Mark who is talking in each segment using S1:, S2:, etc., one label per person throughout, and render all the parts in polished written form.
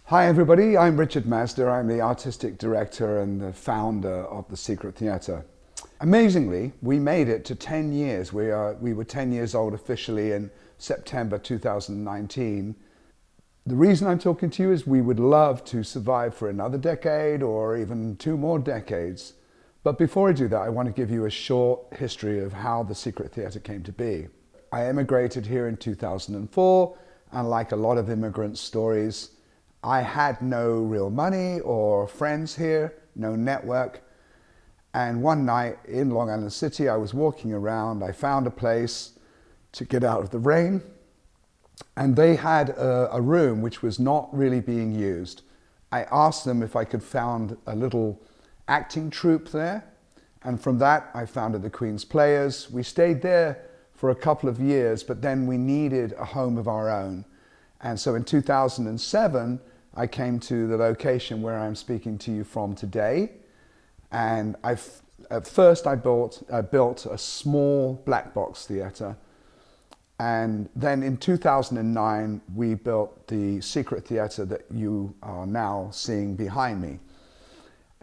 S1: Hi everybody, I'm Richard Mazda. I'm the artistic director and the founder of the Secret Theatre. Amazingly, we made it to 10 years. We were 10 years old officially in September 2019. The reason I'm talking to you is we would love to survive for another decade or even 2 more decades. But before I do that, I want to give you a short history of how the Secret Theatre came to be. I emigrated here in 2004, and like a lot of immigrant stories, I had no real money or friends here, no network. And one night in Long Island City, I was walking around. I found a place to get out of the rain. And they had a room which was not really being used. I asked them if I could found a little acting troupe there. And from that, I founded the Queen's Players. We stayed there for a couple of years, but then we needed a home of our own. And so in 2007, I came to the location where I'm speaking to you from today. And at first I built a small black box theatre. And then in 2009, we built the Secret Theatre that you are now seeing behind me.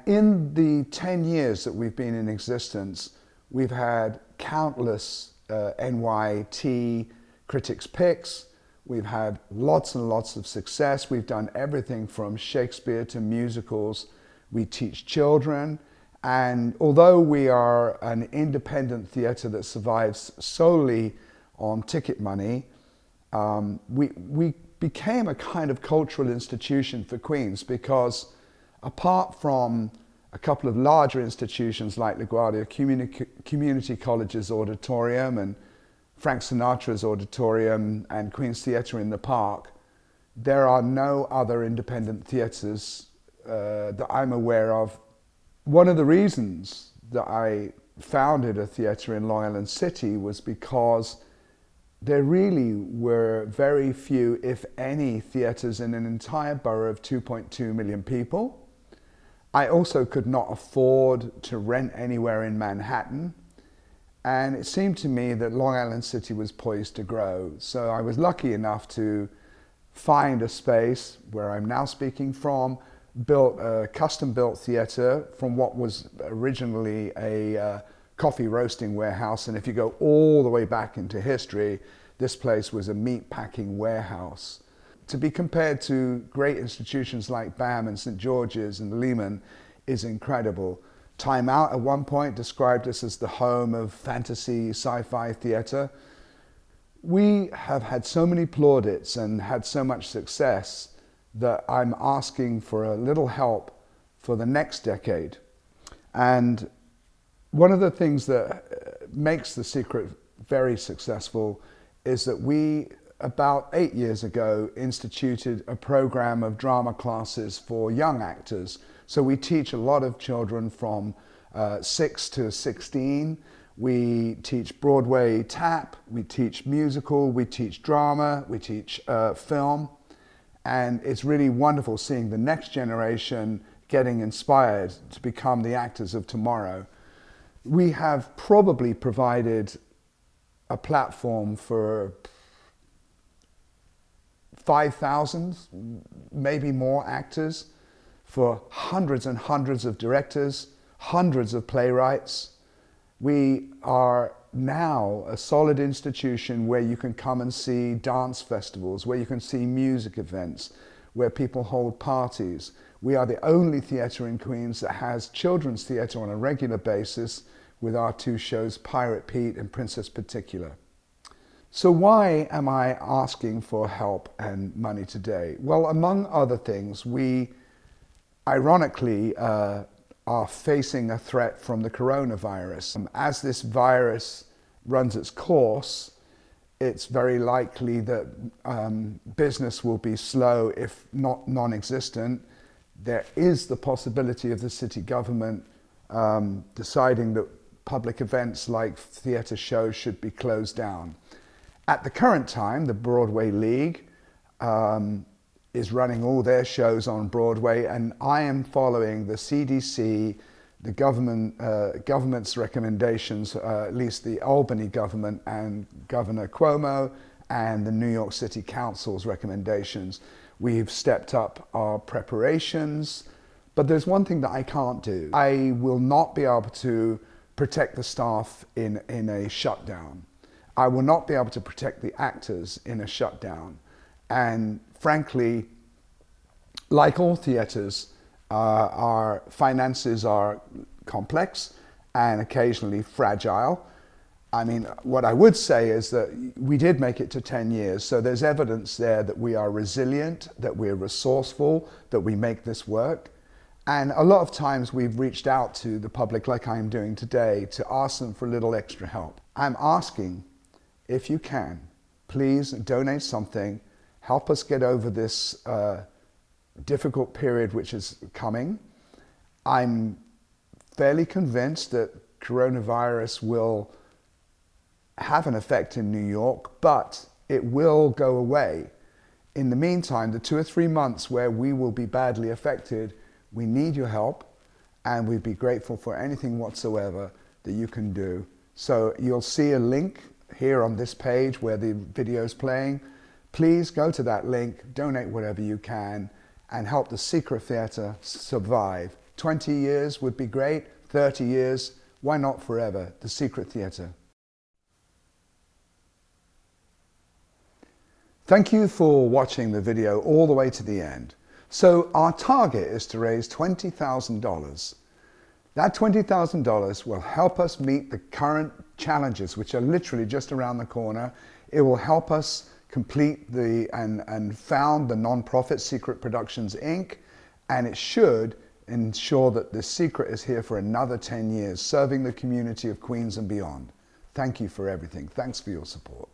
S1: In the 10 years that we've been in existence, we've had countless NYT Critics' Picks. We've had lots and lots of success. We've done everything from Shakespeare to musicals. We teach children. And although we are an independent theatre that survives solely on ticket money, we became a kind of cultural institution for Queens, because apart from a couple of larger institutions like LaGuardia Community College's auditorium and Frank Sinatra's auditorium and Queen's Theatre in the Park, there are no other independent theatres that I'm aware of. One of the reasons that I founded a theatre in Long Island City was because there really were very few, if any, theatres in an entire borough of 2.2 million people. I also could not afford to rent anywhere in Manhattan. And it seemed to me that Long Island City was poised to grow. So I was lucky enough to find a space where I'm now speaking from, built a custom-built theatre from what was originally a coffee roasting warehouse. And if you go all the way back into history, this place was a meat packing warehouse. To be compared to great institutions like BAM and St. George's and Lehman is incredible. Time Out at one point described us as the home of fantasy sci-fi theatre. We have had so many plaudits and had so much success that I'm asking for a little help for the next decade. And one of the things that makes The Secret very successful is that we, about 8 years ago, instituted a program of drama classes for young actors. So we teach a lot of children from 6 to 16. We teach Broadway tap, we teach musical, we teach drama, we teach film. And it's really wonderful seeing the next generation getting inspired to become the actors of tomorrow. We have probably provided a platform for 5,000, maybe more actors, for hundreds and hundreds of directors, hundreds of playwrights. We are now a solid institution where you can come and see dance festivals, where you can see music events, where people hold parties. We are the only theatre in Queens that has children's theatre on a regular basis with our 2 shows, Pirate Pete and Princess Particular. So why am I asking for help and money today? Well, among other things, we ironically are facing a threat from the coronavirus. As this virus runs its course, it's very likely that business will be slow, if not non-existent. There is the possibility of the city government deciding that public events like theatre shows should be closed down. At the current time, the Broadway League is running all their shows on Broadway, and I am following the CDC, the government's recommendations, at least the Albany government and Governor Cuomo, and the New York City Council's recommendations. We've stepped up our preparations. But there's one thing that I can't do. I will not be able to protect the staff in a shutdown. I will not be able to protect the actors in a shutdown. And frankly, like all theatres, our finances are complex and occasionally fragile. I mean, what I would say is that we did make it to 10 years, so there's evidence there that we are resilient, that we're resourceful, that we make this work. And a lot of times we've reached out to the public, like I'm doing today, to ask them for a little extra help. I'm asking, if you can, please donate something, help us get over this difficult period which is coming. I'm fairly convinced that coronavirus will have an effect in New York, but it will go away. In the meantime, the 2 or 3 months where we will be badly affected, we need your help, and we'd be grateful for anything whatsoever that you can do. So you'll see a link here on this page where the video is playing. Please go to that link, donate whatever you can, and help the Secret Theatre survive. 20 years would be great, 30 years, why not forever? The Secret Theatre. Thank you for watching the video all the way to the end. So our target is to raise $20,000. That $20,000 will help us meet the current challenges, which are literally just around the corner. It will help us complete and found the non-profit Secret Productions Inc. And it should ensure that the Secret is here for another 10 years, serving the community of Queens and beyond. Thank you for everything. Thanks for your support.